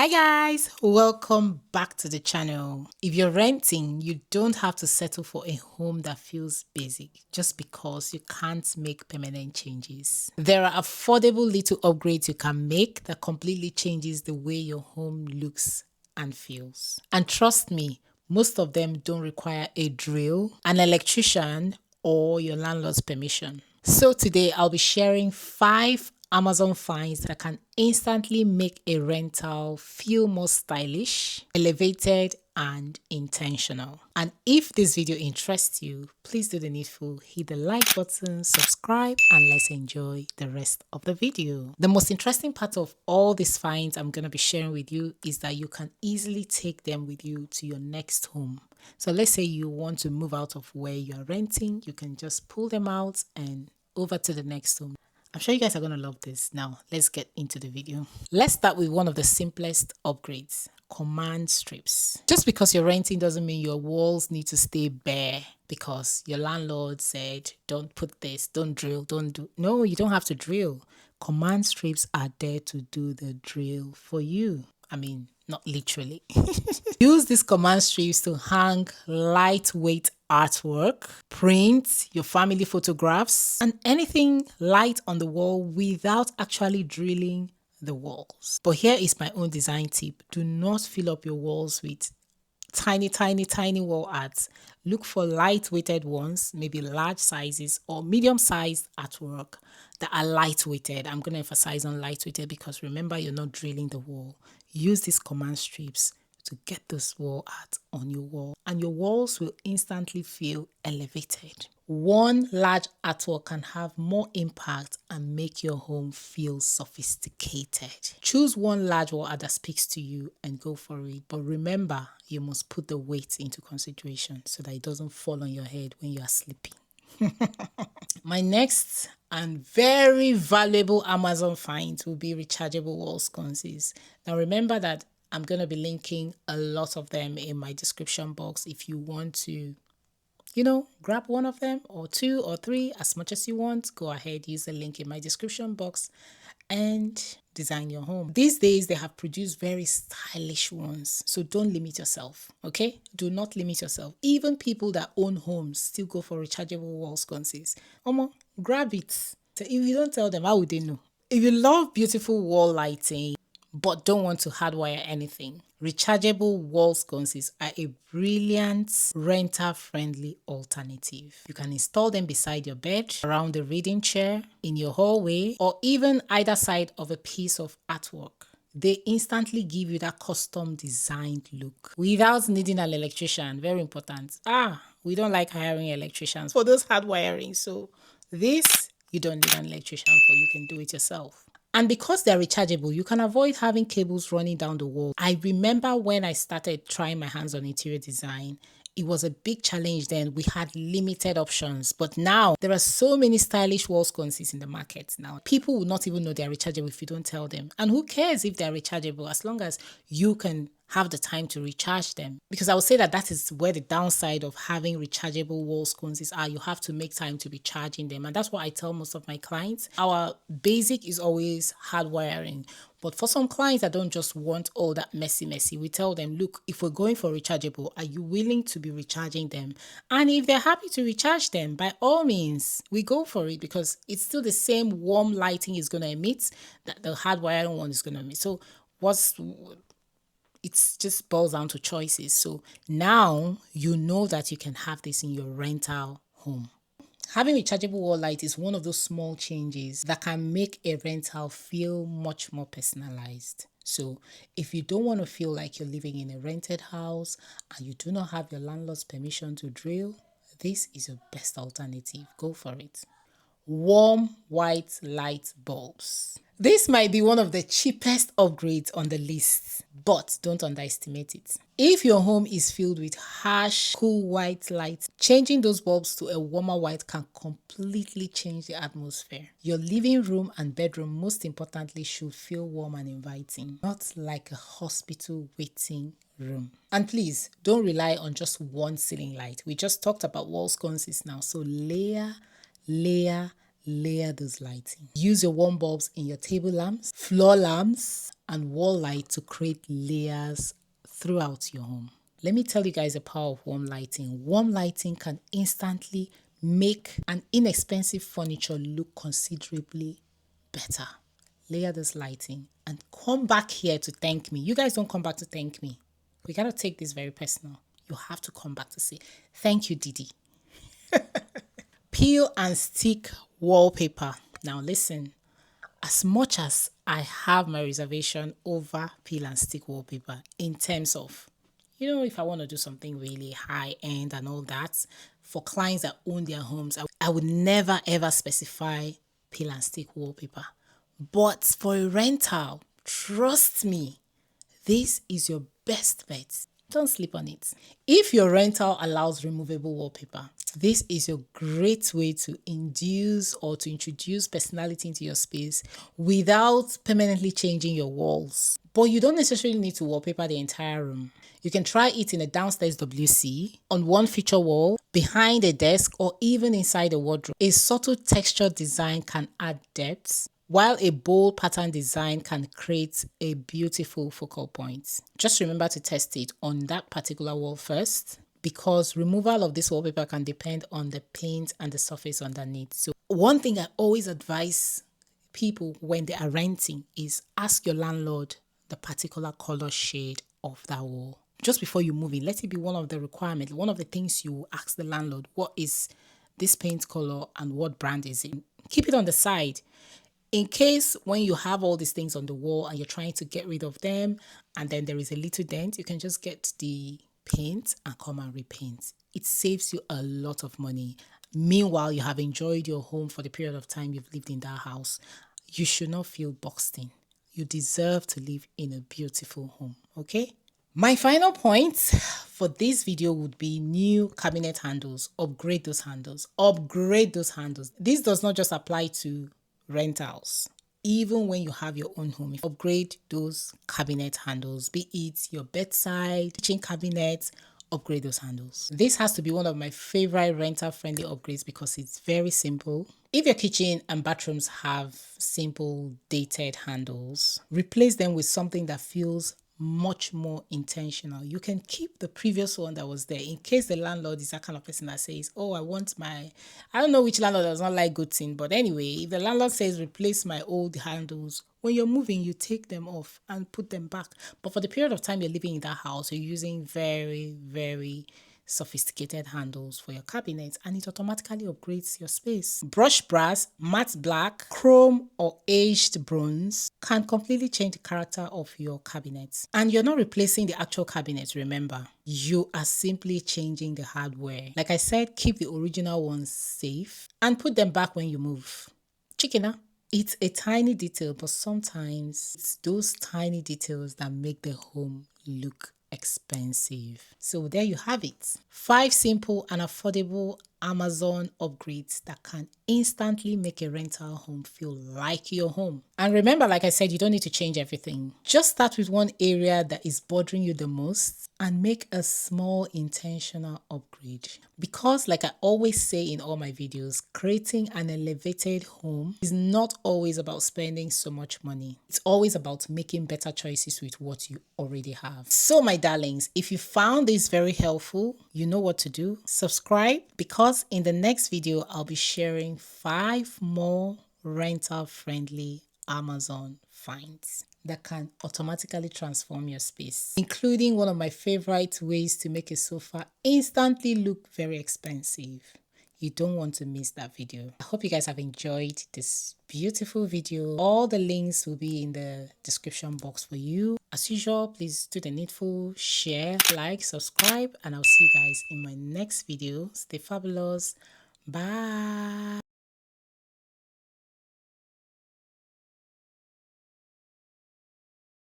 Hi guys, welcome back to the channel. If you're renting, you don't have to settle for a home that feels basic just because you can't make permanent changes. There are affordable little upgrades you can make that completely changes the way your home looks and feels. And trust me, most of them don't require a drill, an electrician, or your landlord's permission. So today I'll be sharing 5 Amazon finds that can instantly make a rental feel more stylish, elevated, and intentional. And if this video interests you, please do the needful, hit the like button, subscribe, and let's enjoy the rest of the video. The most interesting part of all these finds I'm going to be sharing with you is that you can easily take them with you to your next home. So let's say you want to move out of where you are renting, you can just pull them out and over to the next home. I'm sure you guys are going to love this. Now, let's get into the video. Let's start with one of the simplest upgrades, command strips. Just because you're renting doesn't mean your walls need to stay bare because your landlord said, don't put this, don't drill, don't do. No, you don't have to drill. Command strips are there to do the drill for you. I mean, not literally. Use these command strips to hang lightweight artwork, print your family photographs, and anything light on the wall without actually drilling the walls. But here is my own design tip. Do not fill up your walls with tiny wall arts. Look for lightweighted ones, maybe large sizes or medium sized artwork that are lightweighted. I'm going to emphasize on lightweighted because remember, you're not drilling the wall. Use these command strips to get this wall art on your wall, and your walls will instantly feel elevated. One large artwork can have more impact and make your home feel sophisticated. Choose one large wall art that speaks to you and go for it. But remember, you must put the weight into consideration so that it doesn't fall on your head when you are sleeping. My next and very valuable Amazon find will be rechargeable wall sconces. Now remember that I'm going to be linking a lot of them in my description box if you want to, grab one of them or 2 or 3, as much as you want. Go ahead, use the link in my description box and design your home. These days, they have produced very stylish ones. So don't limit yourself, okay? Do not limit yourself. Even people that own homes still go for rechargeable wall sconces. Grab it. So if you don't tell them, how would they know? If you love beautiful wall lighting, but don't want to hardwire anything, rechargeable wall sconces are a brilliant renter-friendly alternative. You can install them beside your bed, around the reading chair, in your hallway, or even either side of a piece of artwork. They instantly give you that custom designed look without needing an electrician. Very important. We don't like hiring electricians for those hardwiring. So this, you don't need an electrician for. You can do it yourself. And because they're rechargeable, you can avoid having cables running down the wall. I remember when I started trying my hands on interior design, it was a big challenge then. We had limited options, but now there are so many stylish wall sconces in the market now. People will not even know they're rechargeable if you don't tell them. And who cares if they're rechargeable as long as you can have the time to recharge them? Because I would say that is where the downside of having rechargeable wall sconces are. You have to make time to be charging them. And that's what I tell most of my clients. Our basic is always hardwiring. But for some clients that don't just want all that messy, we tell them, look, if we're going for rechargeable, are you willing to be recharging them? And if they're happy to recharge them, by all means, we go for it because it's still the same warm lighting is going to emit that the hardwiring one is going to emit. So it just boils down to choices. So now you know that you can have this in your rental home. Having rechargeable wall light is one of those small changes that can make a rental feel much more personalized. So if you don't want to feel like you're living in a rented house and you do not have your landlord's permission to drill, this is your best alternative. Go for it. Warm white light bulbs. This might be one of the cheapest upgrades on the list, but don't underestimate it. If your home is filled with harsh, cool white light, changing those bulbs to a warmer white can completely change the atmosphere. Your living room and bedroom, most importantly, should feel warm and inviting, not like a hospital waiting room. And please, don't rely on just one ceiling light. We just talked about wall sconces now, so layer layer those lighting. Use your warm bulbs in your table lamps, floor lamps, and wall light to create layers throughout your home. Let me tell you guys the power of warm lighting. Warm lighting can instantly make an inexpensive furniture look considerably better. Layer this lighting and come back here to thank me. You guys don't come back to thank me. We gotta take this very personal. You have to come back to say, thank you, Didi. Peel and stick wallpaper. Now listen, as much as I have my reservation over peel and stick wallpaper in terms of, if I want to do something really high end and all that, for clients that own their homes, I would never ever specify peel and stick wallpaper. But for a rental, trust me, this is your best bet. Don't sleep on it. If your rental allows removable wallpaper, this is a great way to induce or to introduce personality into your space without permanently changing your walls. But you don't necessarily need to wallpaper the entire room. You can try it in a downstairs WC, on one feature wall, behind a desk, or even inside a wardrobe. A subtle texture design can add depth, while a bold pattern design can create a beautiful focal point. Just remember to test it on that particular wall first, because removal of this wallpaper can depend on the paint and the surface underneath. So one thing I always advise people when they are renting is ask your landlord the particular color shade of that wall. Just before you move in, let it be one of the requirements, one of the things you ask the landlord, what is this paint color and what brand is it? Keep it on the side. In case when you have all these things on the wall and you're trying to get rid of them and then there is a little dent, you can just get the paint and come and repaint. It saves you a lot of money. Meanwhile, you have enjoyed your home for the period of time you've lived in that house. You should not feel boxed in. You deserve to live in a beautiful home, okay? My final point for this video would be new cabinet handles. Upgrade those handles. Upgrade those handles. This does not just apply to rentals. Even when you have your own home, upgrade those cabinet handles, be it your bedside, kitchen cabinet, upgrade those handles. This has to be one of my favorite renter friendly upgrades because it's very simple. If your kitchen and bathrooms have simple dated handles, replace them with something that feels much more intentional. You can keep the previous one that was there in case the landlord is that kind of person that says, oh, I don't know which landlord does not like good thing, but anyway, if the landlord says replace my old handles, when you're moving, you take them off and put them back. But for the period of time you're living in that house, you're using very, very sophisticated handles for your cabinets, and it automatically upgrades your space. Brushed brass, matte black, chrome or aged bronze can completely change the character of your cabinets. And you're not replacing the actual cabinet, remember. You are simply changing the hardware. Like I said, keep the original ones safe and put them back when you move. Chicken. It's a tiny detail, but sometimes it's those tiny details that make the home look expensive. So there you have it. 5 simple and affordable Amazon upgrades that can instantly make a rental home feel like your home. And remember, like I said, you don't need to change everything. Just start with one area that is bothering you the most and make a small intentional upgrade. Because like I always say in all my videos, creating an elevated home is not always about spending so much money. It's always about making better choices with what you already have. So my darlings, if you found this very helpful, you know what to do. Subscribe, because in the next video, I'll be sharing 5 more rental friendly Amazon finds that can automatically transform your space, including one of my favorite ways to make a sofa instantly look very expensive. You don't want to miss that video. I hope you guys have enjoyed this beautiful video. All the links will be in the description box for you. As usual, please do the needful, share, like, subscribe, and I'll see you guys in my next video. Stay fabulous. Bye.